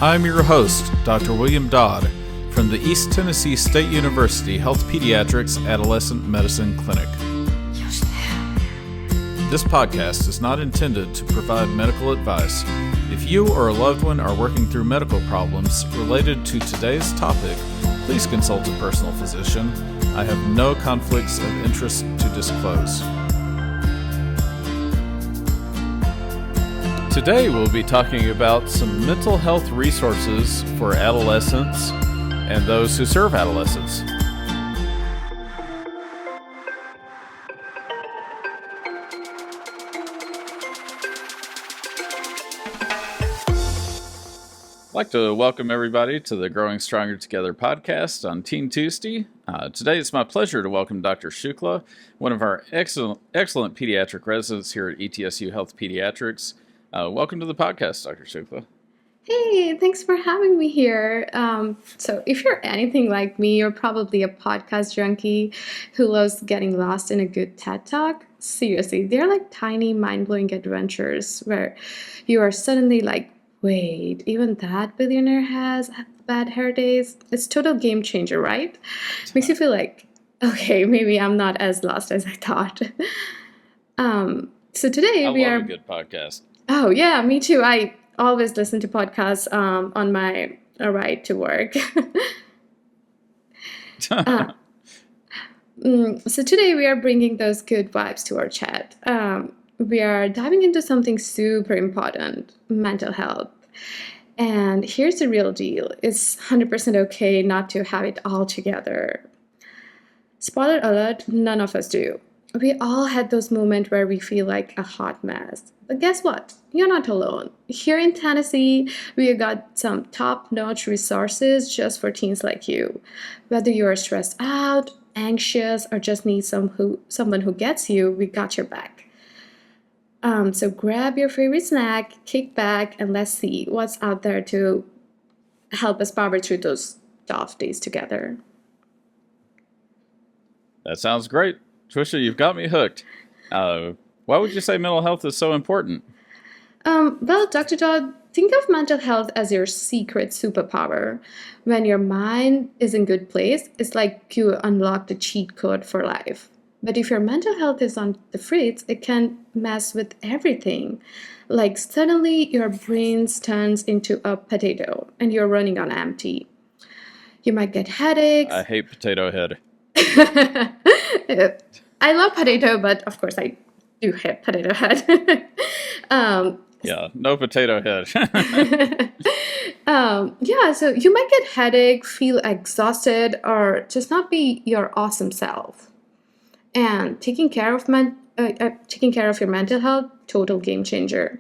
I'm your host, Dr. William Dodd, from the East Tennessee State University Health Pediatrics Adolescent Medicine Clinic. This podcast is not intended to provide medical advice. If you or a loved one are working through medical problems related to today's topic, please consult a personal physician. I have no conflicts of interest to disclose. Today we'll be talking about some mental health resources for adolescents and those who serve adolescents. I'd like to welcome everybody to the Growing Stronger Together podcast on Teen Tuesday. Today it's my pleasure to welcome Dr. Shukla, one of our excellent pediatric residents here at ETSU Health Pediatrics. Welcome to the podcast, Dr. Shukla. Hey, thanks for having me here. So if you're anything like me, you're probably a podcast junkie who loves getting lost in a good TED Talk. Seriously, they're like tiny, mind-blowing adventures where you are suddenly like, wait, even that billionaire has bad hair days? It's total game changer, right? Makes you feel like, okay, maybe I'm not as lost as I thought. So today I we love are... a good podcast. Oh, yeah, me too. I always listen to podcasts on my ride to work. So today we are bringing those good vibes to our chat. We are diving into something super important, mental health. And here's the real deal. It's 100% okay not to have it all together. Spoiler alert, none of us do. We all had those moments where we feel like a hot mess. But guess what? You're not alone. Here in Tennessee, we got some top-notch resources just for teens like you. Whether you're stressed out, anxious, or just need someone who gets you, we got your back. So grab your favorite snack, kick back, and let's see what's out there to help us power through those tough days together. That sounds great. Twisha, you've got me hooked. Why would you say mental health is so important? Well, Dr. Dodd, think of mental health as your secret superpower. When your mind is in good place, it's like you unlock the cheat code for life. But if your mental health is on the fritz, it can mess with everything. Like suddenly your brain turns into a potato and you're running on empty. You might get headaches. I hate potato head. I love potato, but of course I do hate potato head. Yeah, no potato head. So you might get headache, feel exhausted, or just not be your awesome self. And taking care of your mental health, total game changer.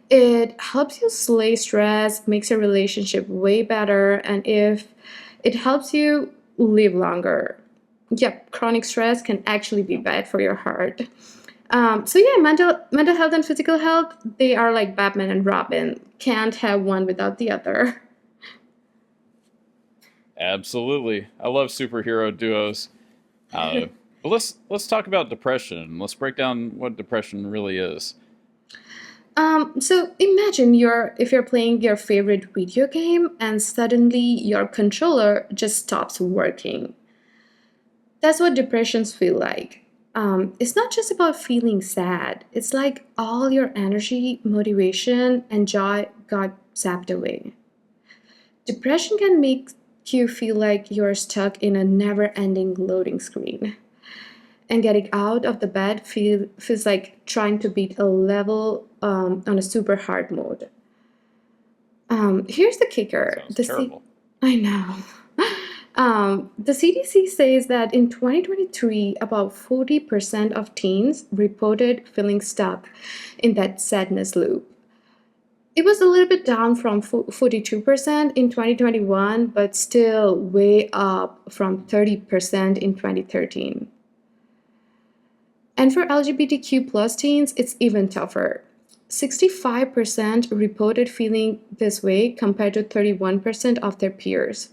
It helps you slay stress, makes your relationship way better, and if it helps you live longer. Yep, chronic stress can actually be bad for your heart. Mental health and physical health, they are like Batman and Robin. Can't have one without the other. Absolutely. I love superhero duos. But let's talk about depression. Let's break down what depression really is. So imagine if you're playing your favorite video game and suddenly your controller just stops working. That's what depressions feel like. It's not just about feeling sad. It's like all your energy, motivation, and joy got zapped away. Depression can make you feel like you're stuck in a never-ending loading screen. And getting out of the bed feels like trying to beat a level on a super hard mode. Here's the kicker. Sounds terrible. I know. The CDC says that in 2023, about 40% of teens reported feeling stuck in that sadness loop. It was a little bit down from 42% in 2021, but still way up from 30% in 2013. And for LGBTQ plus teens, it's even tougher. 65% reported feeling this way compared to 31% of their peers.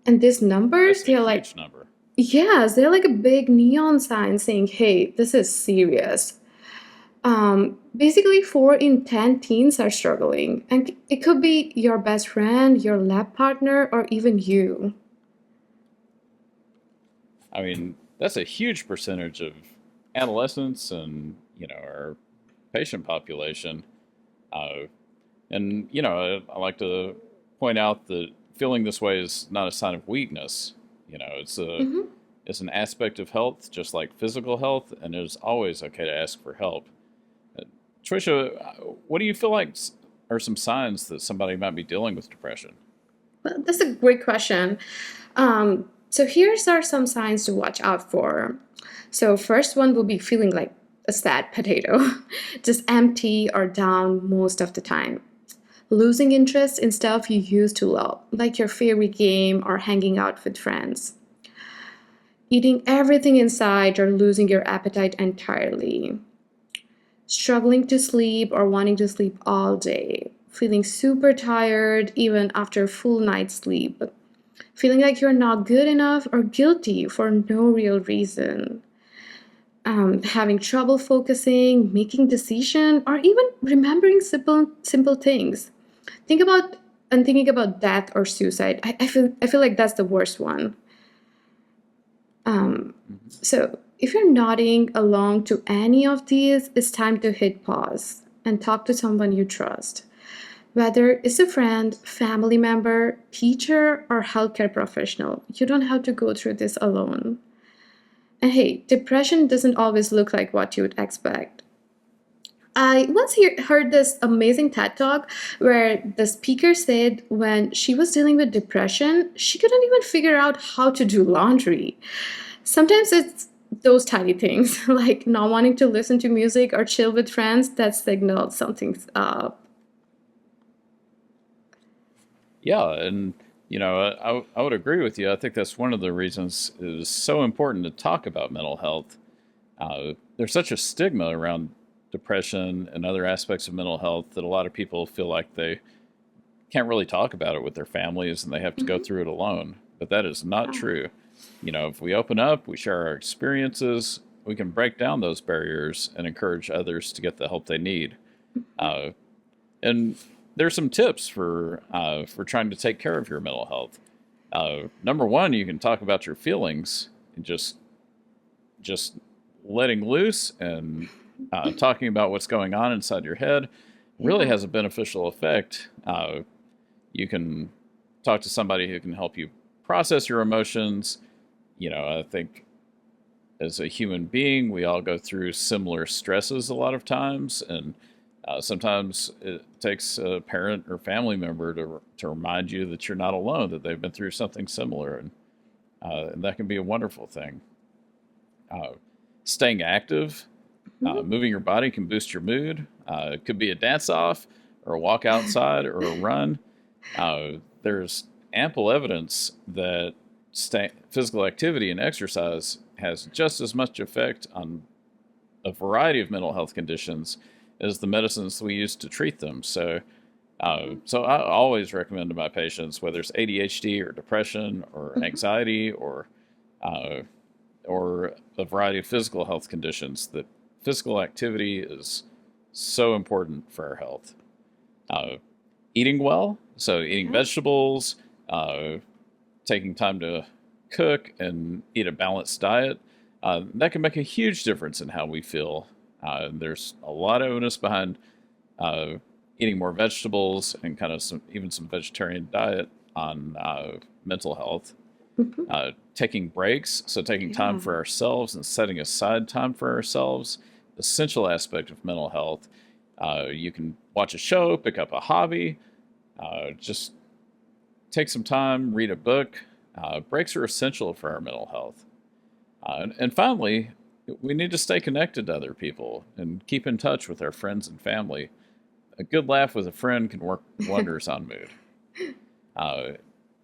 And these numbers, they're like... huge number. Yes, they're like a big neon sign saying, hey, this is serious. Basically, 4 in 10 teens are struggling, and it could be your best friend, your lab partner, or even you. I mean, that's a huge percentage of adolescents and, our patient population. Uh, and, I like to point out that feeling this way is not a sign of weakness. Mhm. It's an aspect of health, just like physical health, and it is always okay to ask for help. Uh, Trisha, what do you feel like are some signs that somebody might be dealing with depression? Well, that's a great question. So here's are some signs to watch out for. So first one will be feeling like a sad potato, just empty or down most of the time. Losing interest in stuff you used to love, like your favorite game or hanging out with friends. Eating everything inside or losing your appetite entirely. Struggling to sleep or wanting to sleep all day. Feeling super tired even after a full night's sleep. Feeling like you're not good enough or guilty for no real reason. Having trouble focusing, making decision, or even remembering simple things. Thinking about death or suicide. I feel like that's the worst one. Mhm. So if you're nodding along to any of these, it's time to hit pause and talk to someone you trust. Whether it's a friend, family member, teacher, or healthcare professional, you don't have to go through this alone. And hey, depression doesn't always look like what you'd expect. I once heard this amazing TED talk where the speaker said when she was dealing with depression, she couldn't even figure out how to do laundry. Sometimes it's those tiny things, like not wanting to listen to music or chill with friends, that signal something's up. Yeah, and I would agree with you. I think that's one of the reasons it is so important to talk about mental health. There's such a stigma around depression and other aspects of mental health that a lot of people feel like they can't really talk about it with their families and they have to go Mhm. through it alone. But that is not Yeah. true. If we open up, we share our experiences, we can break down those barriers and encourage others to get the help they need. Uh, and there's some tips for trying to take care of your mental health. Number one, you can talk about your feelings and just letting loose and talking about what's going on inside your head really Yeah. has a beneficial effect. You can talk to somebody who can help you process your emotions. I think as a human being, we all go through similar stresses a lot of times, and sometimes it takes a parent or family member to remind you that you're not alone, that they've been through something similar, and that can be a wonderful thing. Uh, Staying active, Mhm. moving your body can boost your mood. It could be a dance off, or a walk outside, or a run. There's ample evidence that physical activity and exercise has just as much effect on a variety of mental health conditions as the medicines we use to treat them. So I always recommend to my patients, whether it's ADHD or depression or Mhm. anxiety uh, or a variety of physical health conditions, that physical activity is so important for our health. Uh, Eating well, so eating Yeah. vegetables, uh, taking time to cook and eat a balanced diet, that can make a huge difference in how we feel. There's a lot of evidence behind uh, eating more vegetables and kind of even some vegetarian diet on mental health. Mhm. Taking breaks, so taking time Yeah. for ourselves and setting aside time for ourselves, essential aspect of mental health. You can watch a show, pick up a hobby, just take some time, read a book. Breaks are essential for our mental health. And finally, we need to stay connected to other people and keep in touch with our friends and family. A good laugh with a friend can work wonders on mood. Uh,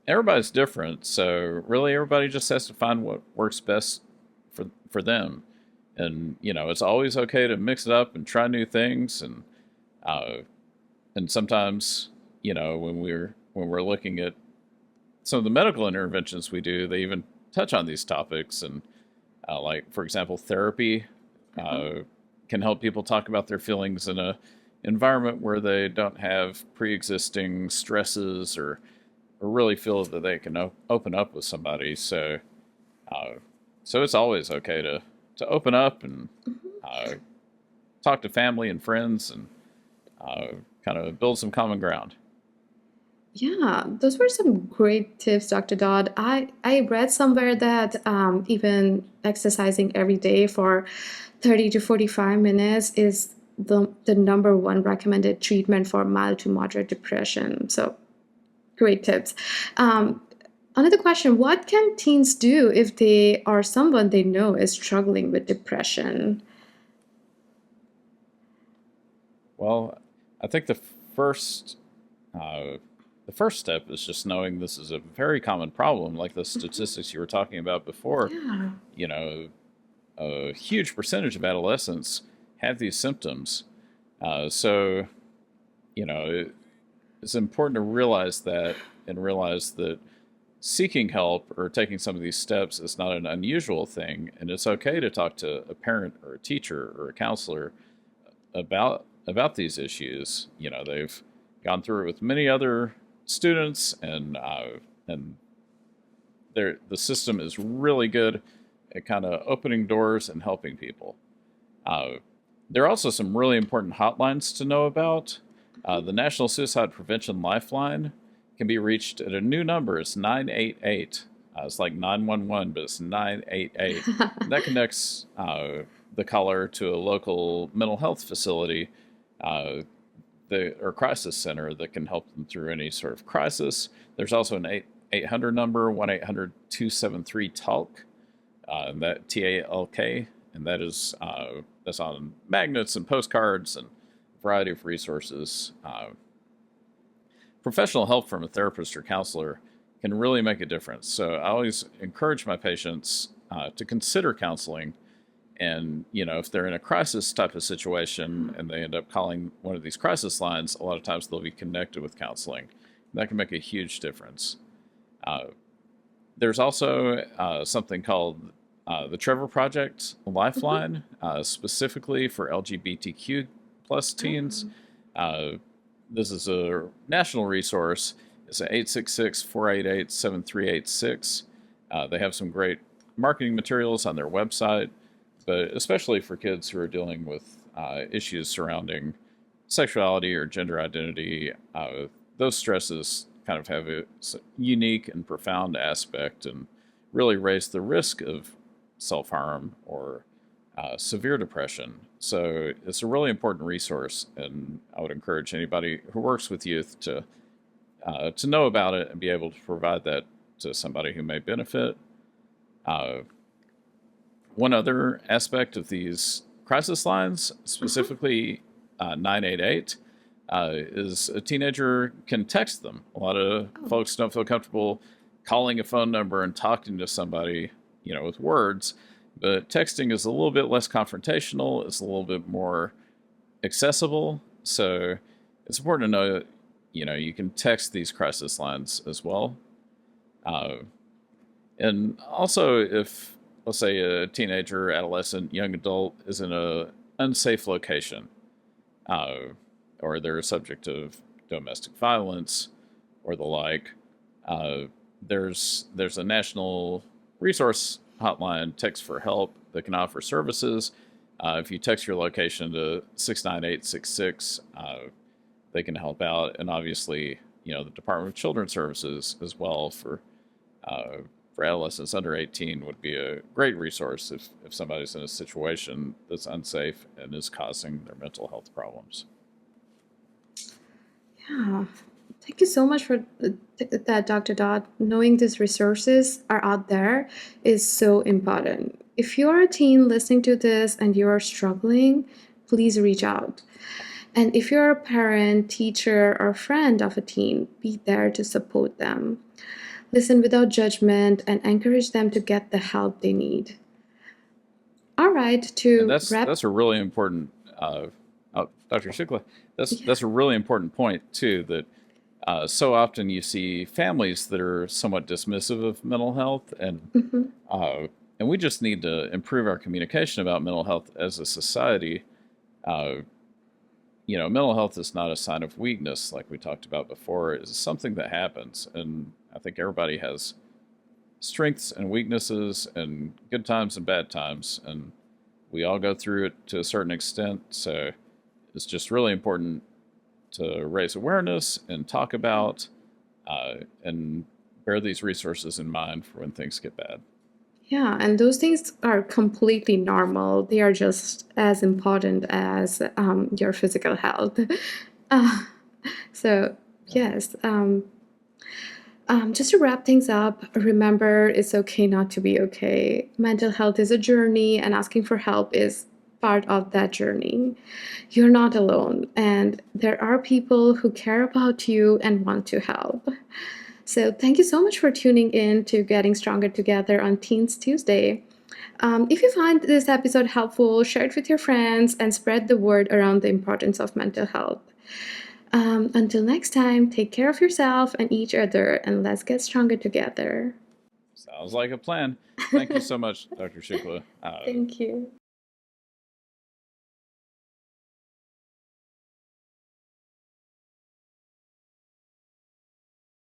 Everybody's different, so really everybody just has to find what works best for them. And it's always okay to mix it up and try new things. Uh, and sometimes when we're looking at some of the medical interventions we do, they even touch on these topics. And like for example, therapy. Uh-huh. Uh, can help people talk about their feelings in a environment where they don't have pre-existing stresses or really feel that they can open up with somebody. Uh, so it's always okay to open up and uh, talk to family and friends and uh, kind of build some common ground. Yeah, those were some great tips, Dr. Dodd. I read somewhere that even exercising every day for 30 to 45 minutes is the number one recommended treatment for mild to moderate depression. So great tips. Um, Another question, what can teens do if they or someone they know is struggling with depression? Well, I think first uh, the first step is just knowing this is a very common problem, like the statistics you were talking about before. Yeah. You know, a huge percentage of adolescents have these symptoms. So, it's important to realize that and realize that seeking help or taking some of these steps is not an unusual thing, and it's okay to talk to a parent or a teacher or a counselor about these issues. They've gone through it with many other students, and the system is really good at kind of opening doors and helping people. Uh, there are also some really important hotlines to know about. The National Suicide Prevention Lifeline can be reached at a new number. It's 988. It's like 911, but it's 988. That connects the caller to a local mental health facility uh, or crisis center that can help them through any sort of crisis. There's also an 800 number, 1-800-273-TALK, that TALK, and that's on magnets and postcards and a variety of resources. Professional help from a therapist or counselor can really make a difference. So I always encourage my patients to consider counseling. And, if they're in a crisis type of situation and they end up calling one of these crisis lines, a lot of times they'll be connected with counseling. That can make a huge difference. There's also something called the Trevor Project Lifeline, specifically for LGBTQ plus teens. This is a national resource. It's at 866-488-7386. They have some great marketing materials on their website, but especially for kids who are dealing with issues surrounding sexuality or gender identity, those stresses kind of have a unique and profound aspect and really raise the risk of self-harm or severe depression. So it's a really important resource, and I would encourage anybody who works with youth to know about it and be able to provide that to somebody who may benefit. Uh, One other aspect of these crisis lines, specifically 988, is a teenager can text them. A lot of folks don't feel comfortable calling a phone number and talking to somebody, with words. But texting is a little bit less confrontational. It's a little bit more accessible. So it's important to know that, you can text these crisis lines as well. Uh, and also, if, let's say, a teenager, adolescent, young adult is in a unsafe location, uh, or they're subject of domestic violence or the like, uh, there's a national resource hotline, Text for Help, that can offer services. If you text your location to 69866, they can help out. And obviously, the Department of Children's Services as well for adolescents under 18 would be a great resource if somebody's in a situation that's unsafe and is causing their mental health problems. Yeah. Thank you so much for that, Dr. Dodd. Knowing these resources are out there is so important. If you're a teen listening to this and you're struggling, please reach out. And if you're a parent, teacher, or friend of a teen, be there to support them. Listen without judgment and encourage them to get the help they need. All right, to And wrap. that's a really important, Dr. Shukla. That's a really important point too. That so often you see families that are somewhat dismissive of mental health, and we just need to improve our communication about mental health as a society. Uh, mental health is not a sign of weakness, like we talked about before. It's something that happens, and I think everybody has strengths and weaknesses, and good times and bad times, and we all go through it to a certain extent. So it's just really important to raise awareness and talk about, and bear these resources in mind for when things get bad. Yeah, and those things are completely normal. They are just as important as your physical health. Uh, so, Yeah. yes, just to wrap things up, remember it's okay not to be okay. Mental health is a journey, and asking for help is part of that journey. You're not alone, and there are people who care about you and want to help. So, thank you so much for tuning in to Getting Stronger Together on Teens Tuesday. If you find this episode helpful, share it with your friends and spread the word around the importance of mental health. Until next time, take care of yourself and each other, and let's get stronger together. Sounds like a plan. Thank you so much, Dr. Shukla. Thank you.